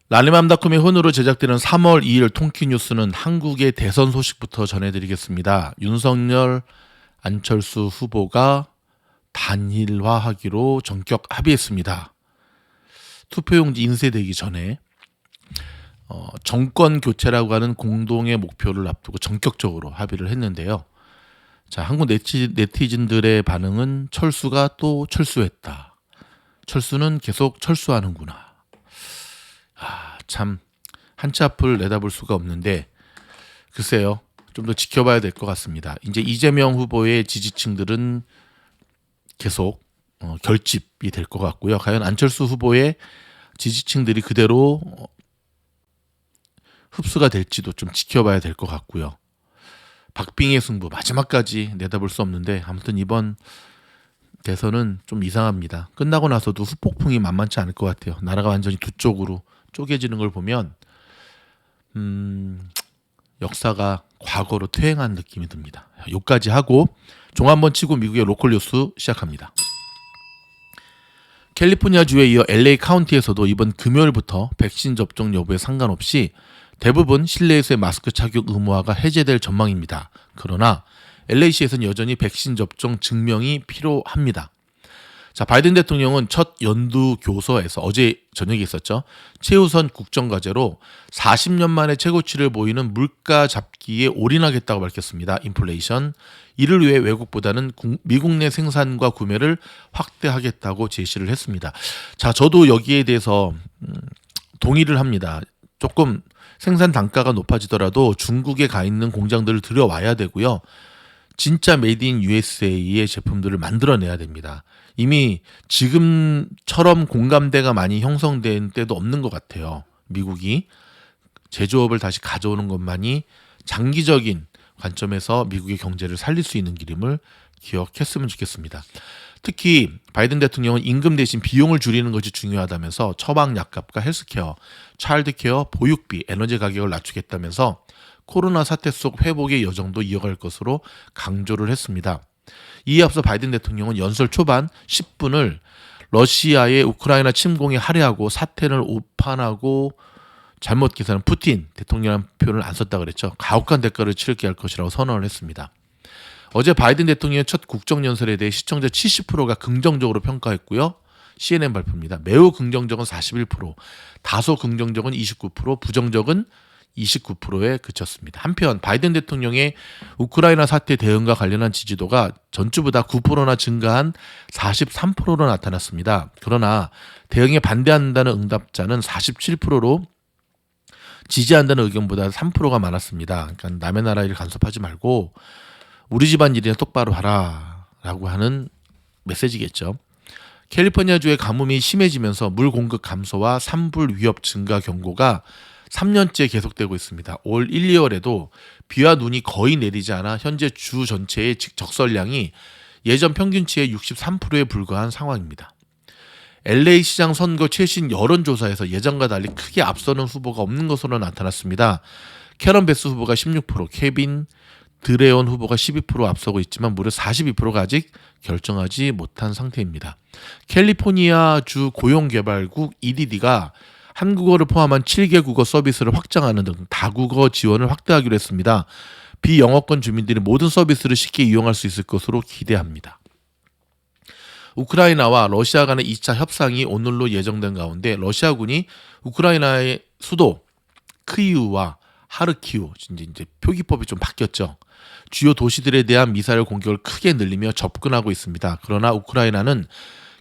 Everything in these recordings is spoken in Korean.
라리맘닷컴의 혼으로 제작되는 3월 2일 통키뉴스는 한국의 대선 소식부터 전해드리겠습니다. 윤석열, 안철수 후보가 단일화하기로 전격 합의했습니다. 투표용지 인쇄되기 전에 정권 교체라고 하는 공동의 목표를 앞두고 전격적으로 합의를 했는데요. 자, 한국 네티즌들의 반응은 철수가 또 철수했다. 철수는 계속 철수하는구나. 참 한치 앞을 내다볼 수가 없는데 글쎄요. 좀 더 지켜봐야 될 것 같습니다. 이제 이재명 후보의 지지층들은 계속 결집이 될 것 같고요. 과연 안철수 후보의 지지층들이 그대로 흡수가 될지도 좀 지켜봐야 될 것 같고요. 박빙의 승부 마지막까지 내다볼 수 없는데 아무튼 이번 대선은 좀 이상합니다. 끝나고 나서도 후폭풍이 만만치 않을 것 같아요. 나라가 완전히 두 쪽으로 쪼개지는 걸 보면 역사가 과거로 퇴행한 느낌이 듭니다. 여기까지 하고 종 한번 치고 미국의 로컬 뉴스 시작합니다. 캘리포니아주에 이어 LA 카운티에서도 이번 금요일부터 백신 접종 여부에 상관없이 대부분 실내에서의 마스크 착용 의무화가 해제될 전망입니다. 그러나 LA시에서는 여전히 백신 접종 증명이 필요합니다. 자, 바이든 대통령은 첫 연두 교서에서 어제 저녁에 있었죠. 최우선 국정과제로 40년 만에 최고치를 보이는 물가 잡기에 올인하겠다고 밝혔습니다. 인플레이션. 이를 위해 외국보다는 미국 내 생산과 구매를 확대하겠다고 제시를 했습니다. 자, 저도 여기에 대해서 동의를 합니다. 조금 생산 단가가 높아지더라도 중국에 가 있는 공장들을 들여와야 되고요. 진짜 메이드 인 USA의 제품들을 만들어내야 됩니다. 이미 지금처럼 공감대가 많이 형성된 때도 없는 것 같아요. 미국이 제조업을 다시 가져오는 것만이 장기적인 관점에서 미국의 경제를 살릴 수 있는 길임을 기억했으면 좋겠습니다. 특히 바이든 대통령은 임금 대신 비용을 줄이는 것이 중요하다면서 처방 약값과 헬스케어, 차일드케어, 보육비, 에너지 가격을 낮추겠다면서 코로나 사태 속 회복의 여정도 이어갈 것으로 강조를 했습니다. 이에 앞서 바이든 대통령은 연설 초반 10분을 러시아의 우크라이나 침공에 할애하고 사태를 오판하고 잘못 계산한 푸틴 대통령이라는 표현을 안 썼다 그랬죠. 가혹한 대가를 치르게 할 것이라고 선언을 했습니다. 어제 바이든 대통령의 첫 국정연설에 대해 시청자 70%가 긍정적으로 평가했고요. CNN 발표입니다. 매우 긍정적은 41%, 다소 긍정적은 29%, 부정적은 29%에 그쳤습니다. 한편 바이든 대통령의 우크라이나 사태 대응과 관련한 지지도가 전주보다 9%나 증가한 43%로 나타났습니다. 그러나 대응에 반대한다는 응답자는 47%로 지지한다는 의견보다 3%가 많았습니다. 그러니까 남의 나라 일 간섭하지 말고 우리 집안 일이나 똑바로 하라라고 하는 메시지겠죠. 캘리포니아주의 가뭄이 심해지면서 물 공급 감소와 산불 위협 증가 경고가 3년째 계속되고 있습니다. 올 1, 2월에도 비와 눈이 거의 내리지 않아 현재 주 전체의 적설량이 예전 평균치의 63%에 불과한 상황입니다. LA 시장 선거 최신 여론조사에서 예전과 달리 크게 앞서는 후보가 없는 것으로 나타났습니다. 캐런 베스 후보가 16%, 케빈 드레온 후보가 12% 앞서고 있지만 무려 42%가 아직 결정하지 못한 상태입니다. 캘리포니아주 고용개발국 EDD가 한국어를 포함한 7개 국어 서비스를 확장하는 등 다국어 지원을 확대하기로 했습니다. 비영어권 주민들이 모든 서비스를 쉽게 이용할 수 있을 것으로 기대합니다. 우크라이나와 러시아 간의 2차 협상이 오늘로 예정된 가운데 러시아군이 우크라이나의 수도 크이우와 하르키우, 이제 표기법이 좀 바뀌었죠. 주요 도시들에 대한 미사일 공격을 크게 늘리며 접근하고 있습니다. 그러나 우크라이나는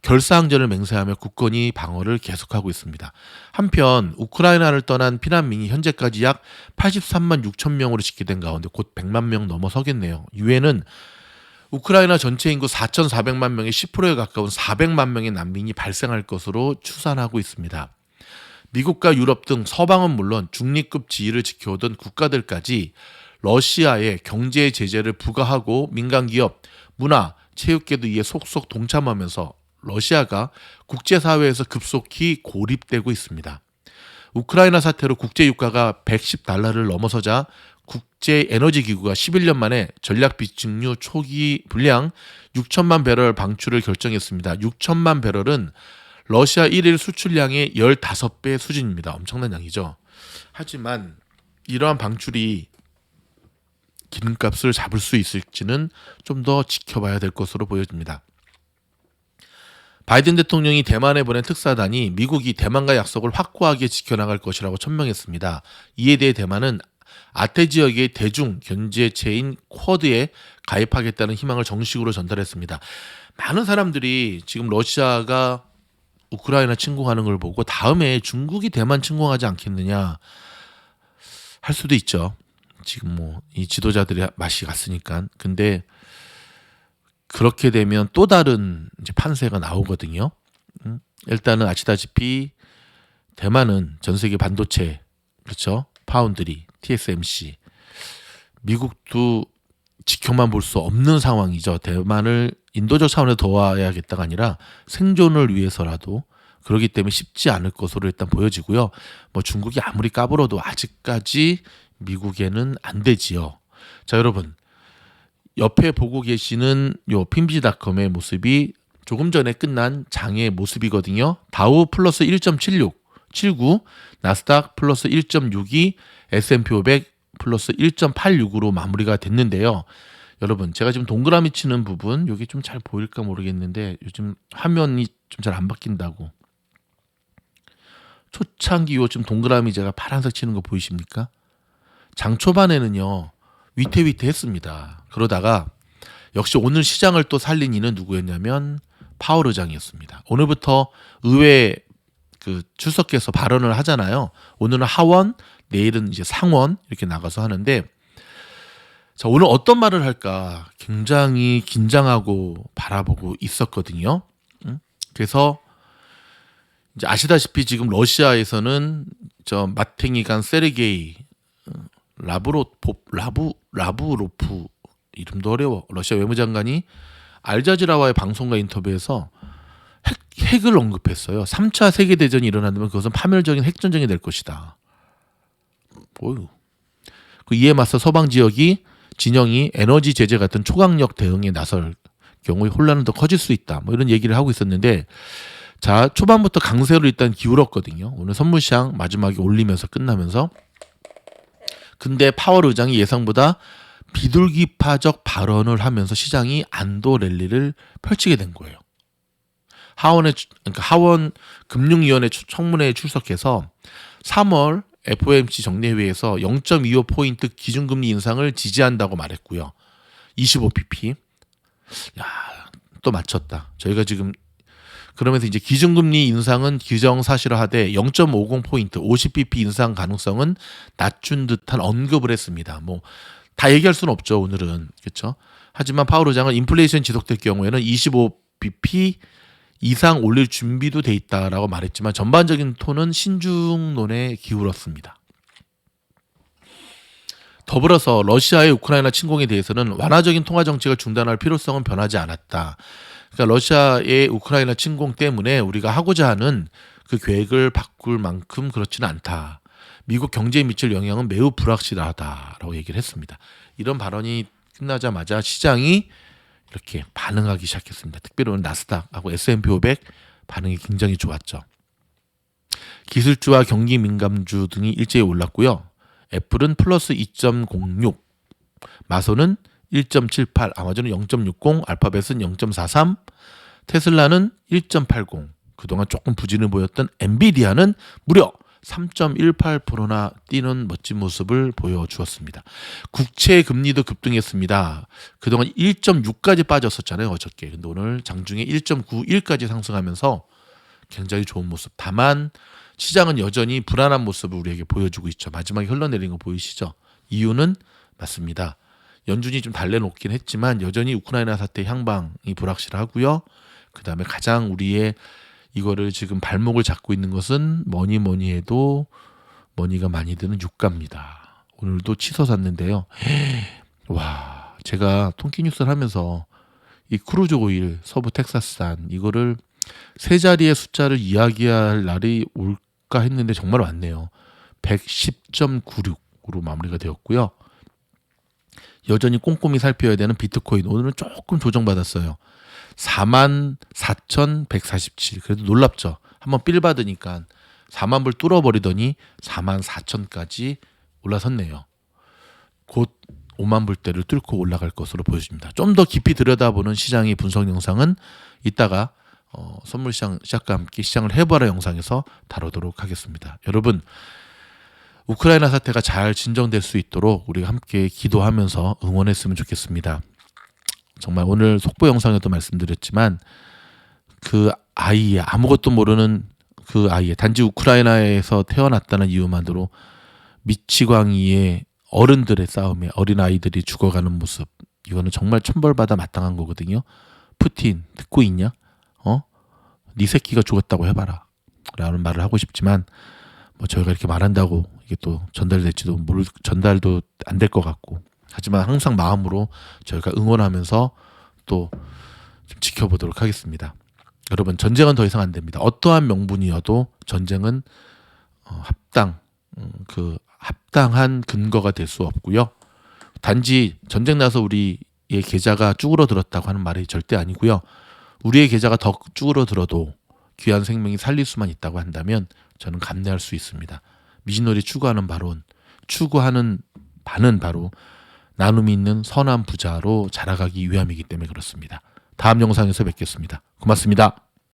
결사항전을 맹세하며 굳건히 방어를 계속하고 있습니다. 한편 우크라이나를 떠난 피난민이 현재까지 약 83만 6천 명으로 집계된 가운데 곧 100만 명 넘어서겠네요. 유엔은 우크라이나 전체 인구 4,400만 명의 10%에 가까운 400만 명의 난민이 발생할 것으로 추산하고 있습니다. 미국과 유럽 등 서방은 물론 중립급 지위를 지켜오던 국가들까지 러시아에 경제 제재를 부과하고 민간기업, 문화, 체육계도 이에 속속 동참하면서 러시아가 국제사회에서 급속히 고립되고 있습니다. 우크라이나 사태로 국제유가가 110달러를 넘어서자 국제에너지기구가 11년 만에 전략 비축유 초기 분량 6천만 배럴 방출을 결정했습니다. 6천만 배럴은 러시아 1일 수출량의 15배 수준입니다. 엄청난 양이죠. 하지만 이러한 방출이 기름값을 잡을 수 있을지는 좀 더 지켜봐야 될 것으로 보여집니다. 바이든 대통령이 대만에 보낸 특사단이 미국이 대만과 약속을 확고하게 지켜나갈 것이라고 천명했습니다. 이에 대해 대만은 아태 지역의 대중 견제체인 쿼드에 가입하겠다는 희망을 정식으로 전달했습니다. 많은 사람들이 지금 러시아가 우크라이나 침공하는 걸 보고 다음에 중국이 대만 침공하지 않겠느냐 할 수도 있죠. 지금 뭐 이 지도자들의 맛이 갔으니까. 근데 그렇게 되면 또 다른 이제 판세가 나오거든요. 일단은 아시다시피 대만은 전 세계 반도체, 그렇죠? 파운드리, TSMC, 미국도 지켜만 볼 수 없는 상황이죠. 대만을 인도적 차원에서 도와야겠다가 아니라 생존을 위해서라도, 그렇기 때문에 쉽지 않을 것으로 일단 보여지고요. 뭐 중국이 아무리 까불어도 아직까지 미국에는 안 되지요. 자, 여러분, 옆에 보고 계시는 요 핀비지닷컴의 모습이 조금 전에 끝난 장의 모습이거든요. 다우 플러스 1.79, 나스닥 플러스 1.62, S&P 500 플러스 1.86으로 마무리가 됐는데요. 여러분, 제가 지금 동그라미 치는 부분, 여기 좀 잘 보일까 모르겠는데 요즘 화면이 좀 잘 안 바뀐다고. 초창기 요 지금 동그라미 제가 파란색 치는 거 보이십니까? 장 초반에는요 위태위태했습니다. 그러다가 역시 오늘 시장을 또 살린 이는 누구였냐면 파월 의장이었습니다. 오늘부터 의회 출석해서 발언을 하잖아요. 오늘은 하원, 내일은 이제 상원 이렇게 나가서 하는데, 자, 오늘 어떤 말을 할까 굉장히 긴장하고 바라보고 있었거든요. 그래서 이제 아시다시피 지금 러시아에서는 저 마탱이간 세르게이 라브로프, 이름도 어려워, 러시아 외무장관이 알자지라와의 방송과 인터뷰에서 핵을 언급했어요. 3차 세계대전이 일어난다면 그것은 파멸적인 핵전쟁이 될 것이다. 이에 맞서 서방 지역이 진영이 에너지 제재 같은 초강력 대응에 나설 경우에 혼란은 더 커질 수 있다. 뭐 이런 얘기를 하고 있었는데, 자, 초반부터 강세로 일단 기울었거든요. 오늘 선물시장 마지막에 올리면서 끝나면서. 근데 파월 의장이 예상보다 비둘기파적 발언을 하면서 시장이 안도 랠리를 펼치게 된 거예요. 하원 금융위원회 청문회에 출석해서 3월 FOMC 정례회에서 0.25포인트 기준금리 인상을 지지한다고 말했고요. 25pp. 야, 또 맞췄다. 저희가 지금 그러면서 이제 기준금리 인상은 규정사실화하되 0.50포인트 50bp 인상 가능성은 낮춘 듯한 언급을 했습니다. 뭐 다 얘기할 수는 없죠, 오늘은. 그렇죠? 하지만 파월 의장은 인플레이션 지속될 경우에는 25bp 이상 올릴 준비도 돼 있다라고 말했지만 전반적인 톤은 신중론에 기울었습니다. 더불어서 러시아의 우크라이나 침공에 대해서는 완화적인 통화 정책을 중단할 필요성은 변하지 않았다. 그러니까 러시아의 우크라이나 침공 때문에 우리가 하고자 하는 그 계획을 바꿀 만큼 그렇지는 않다. 미국 경제에 미칠 영향은 매우 불확실하다라고 얘기를 했습니다. 이런 발언이 끝나자마자 시장이 이렇게 반응하기 시작했습니다. 특별히 오늘 나스닥하고 S&P 500 반응이 굉장히 좋았죠. 기술주와 경기 민감주 등이 일제히 올랐고요. 애플은 플러스 2.06, 마소는 1.78, 아마존은 0.60, 알파벳은 0.43, 테슬라는 1.80, 그동안 조금 부진을 보였던 엔비디아는 무려 3.18%나 뛰는 멋진 모습을 보여주었습니다. 국채 금리도 급등했습니다. 그동안 1.6까지 빠졌었잖아요, 어저께. 근데 오늘 장중에 1.91까지 상승하면서 굉장히 좋은 모습. 다만 시장은 여전히 불안한 모습을 우리에게 보여주고 있죠. 마지막에 흘러내린 거 보이시죠? 이유는 맞습니다. 연준이 좀 달래놓긴 했지만 여전히 우크라이나 사태 향방이 불확실하고요. 그 다음에 가장 우리의 이거를 지금 발목을 잡고 있는 것은 뭐니 해도 머니가 많이 드는 유가입니다. 오늘도 치서 샀는데요. 와, 제가 통키뉴스를 하면서 이 크루즈 오일 서부 텍사스산 이거를 세 자리의 숫자를 이야기할 날이 올까 했는데 정말 왔네요. 110.96으로 마무리가 되었고요. 여전히 꼼꼼히 살펴야 되는 비트코인, 오늘은 조금 조정받았어요. 44,147. 그래도 놀랍죠. 한번 삘 받으니까 4만 불 뚫어버리더니 44,000까지 올라섰네요. 곧 5만 불대를 뚫고 올라갈 것으로 보여집니다. 좀 더 깊이 들여다보는 시장의 분석 영상은 이따가 선물 시작과 함께 시장을 해봐라 영상에서 다루도록 하겠습니다. 여러분, 우크라이나 사태가 잘 진정될 수 있도록 우리가 함께 기도하면서 응원했으면 좋겠습니다. 정말 오늘 속보 영상에도 말씀드렸지만 그 아이의 아무것도 모르는 그 아이의 단지 우크라이나에서 태어났다는 이유만으로 미치광이의 어른들의 싸움에 어린 아이들이 죽어가는 모습, 이거는 정말 천벌받아 마땅한 거거든요. 푸틴 듣고 있냐? 네 새끼가 죽었다고 해봐라 라는 말을 하고 싶지만 뭐 저희가 이렇게 말한다고 이게 또 전달될지도 전달도 안 될 것 같고, 하지만 항상 마음으로 저희가 응원하면서 또 좀 지켜보도록 하겠습니다. 여러분, 전쟁은 더 이상 안 됩니다. 어떠한 명분이어도 전쟁은 합당한 근거가 될 수 없고요. 단지 전쟁 나서 우리의 계좌가 쭈그러들었다고 하는 말이 절대 아니고요. 우리의 계좌가 더 쭈그러들어도 귀한 생명이 살릴 수만 있다고 한다면 저는 감내할 수 있습니다. 미진놀이 추구하는 바는 바로 나눔이 있는 선한 부자로 자라가기 위함이기 때문에 그렇습니다. 다음 영상에서 뵙겠습니다. 고맙습니다.